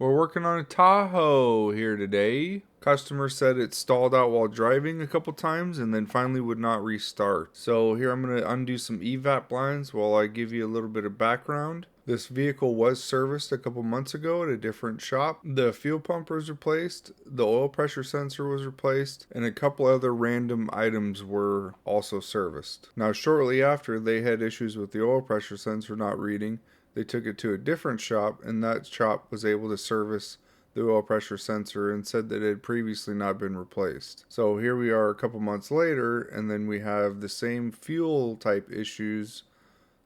We're working on a Tahoe here today. Customer said it stalled out while driving a couple times and then finally would not restart. So here I'm going to undo some evap blinds while I give you a little bit of background. This vehicle was serviced a couple months ago at a different shop. The fuel pump was replaced, the oil pressure sensor was replaced, and a couple other random items were also serviced. Now shortly after, they had issues with the oil pressure sensor not reading. They took it to a different shop, and that shop was able to service the oil pressure sensor and said that it had previously not been replaced. So here we are a couple months later, and then we have the same fuel type issues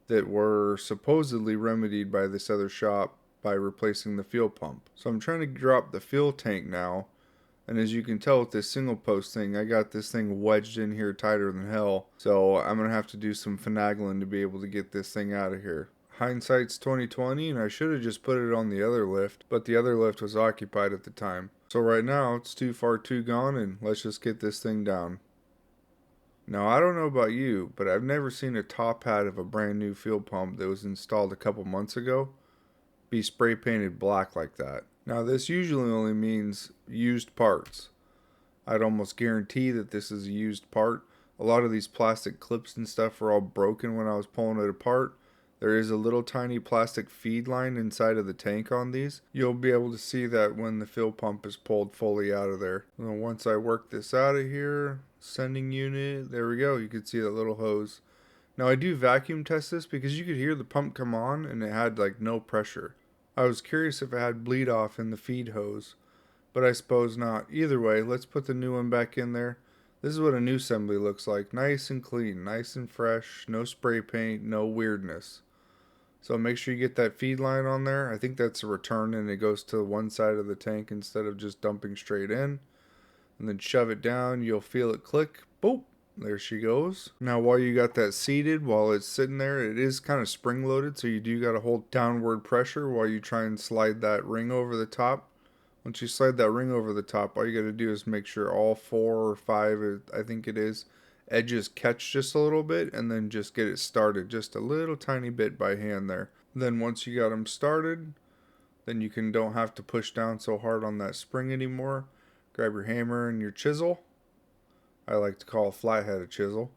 that were supposedly remedied by this other shop by replacing the fuel pump. So I'm trying to drop the fuel tank now, and as you can tell with this single post thing, I got this thing wedged in here tighter than hell. So I'm going to have to do some finagling to be able to get this thing out of here. Hindsight's 2020, and I should have just put it on the other lift, but the other lift was occupied at the time. So right now, it's too far too gone, and let's just get this thing down. Now, I don't know about you, but I've never seen a top hat of a brand new fuel pump that was installed a couple months ago be spray painted black like that. Now, this usually only means used parts. I'd almost guarantee that this is a used part. A lot of these plastic clips and stuff were all broken when I was pulling it apart. There is a little tiny plastic feed line inside of the tank on these. You'll be able to see that when the fuel pump is pulled fully out of there. And once I work this out of here, sending unit, there we go. You can see that little hose. Now I do vacuum test this because you could hear the pump come on and it had like no pressure. I was curious if it had bleed off in the feed hose, but I suppose not. Either way, let's put the new one back in there. This is what a new assembly looks like. Nice and clean, nice and fresh, no spray paint, no weirdness. So make sure you get that feed line on there. I think that's a return and it goes to one side of the tank instead of just dumping straight in. And then shove it down. You'll feel it click. Boop. There she goes. Now while you got that seated, while it's sitting there, it is kind of spring loaded. So you do got to hold downward pressure while you try and slide that ring over the top. Once you slide that ring over the top, all you got to do is make sure all 4 or 5, I think it is, edges catch just a little bit and then just get it started just a little tiny bit by hand there. Then once you got them started, then you don't have to push down so hard on that spring anymore. Grab your hammer and your chisel. I like to call a flathead a chisel.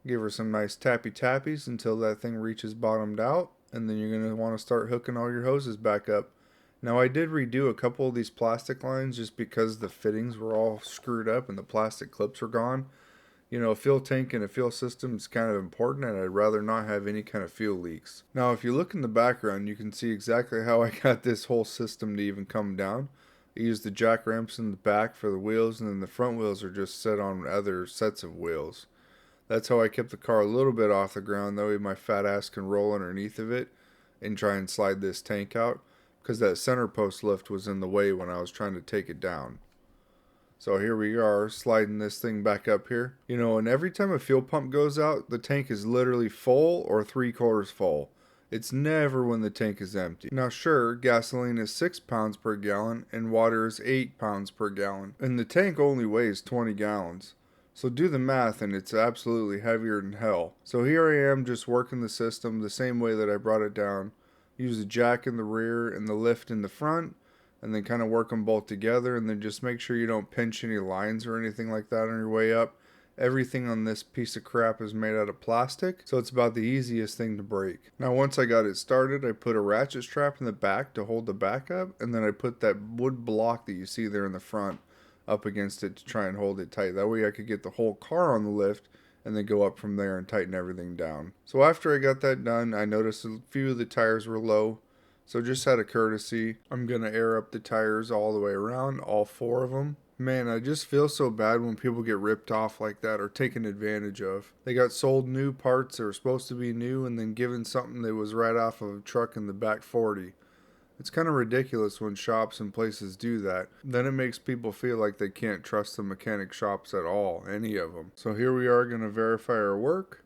Give her some nice tappy tappies until that thing reaches bottomed out, and then you're going to want to start hooking all your hoses back up. Now I did redo a couple of these plastic lines just because the fittings were all screwed up and the plastic clips were gone. You know, a fuel tank and a fuel system is kind of important, and I'd rather not have any kind of fuel leaks. Now, if you look in the background, you can see exactly how I got this whole system to even come down. I used the jack ramps in the back for the wheels, and then the front wheels are just set on other sets of wheels. That's how I kept the car a little bit off the ground, that way my fat ass can roll underneath of it and try and slide this tank out, because that center post lift was in the way when I was trying to take it down. So here we are, sliding this thing back up here. You know, and every time a fuel pump goes out, the tank is literally full or 3/4 full. It's never when the tank is empty. Now sure, gasoline is 6 pounds per gallon and water is 8 pounds per gallon. And the tank only weighs 20 gallons. So do the math and it's absolutely heavier than hell. So here I am just working the system the same way that I brought it down. Use the jack in the rear and the lift in the front, and then kind of work them both together, and then just make sure you don't pinch any lines or anything like that on your way up. Everything on this piece of crap is made out of plastic, so it's about the easiest thing to break. Now once I got it started, I put a ratchet strap in the back to hold the back up, and then I put that wood block that you see there in the front up against it to try and hold it tight. That way I could get the whole car on the lift and then go up from there and tighten everything down. So after I got that done, I noticed a few of the tires were low. So just out of courtesy, I'm going to air up the tires all the way around, all 4 of them. Man, I just feel so bad when people get ripped off like that or taken advantage of. They got sold new parts that were supposed to be new and then given something that was right off of a truck in the back 40. It's kind of ridiculous when shops and places do that. Then it makes people feel like they can't trust the mechanic shops at all, any of them. So here we are going to verify our work.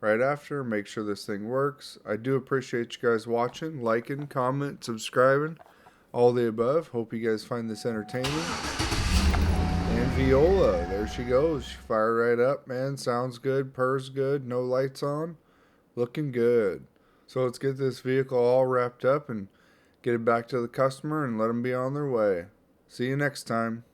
Right after, make sure this thing works. I do appreciate you guys watching, liking, comment, subscribing, all the above. Hope you guys find this entertaining. And Viola, there she goes. She fired right up, man. Sounds good, purrs good, no lights on. Looking good. So let's get this vehicle all wrapped up and get it back to the customer, and let them be on their way. See you next time.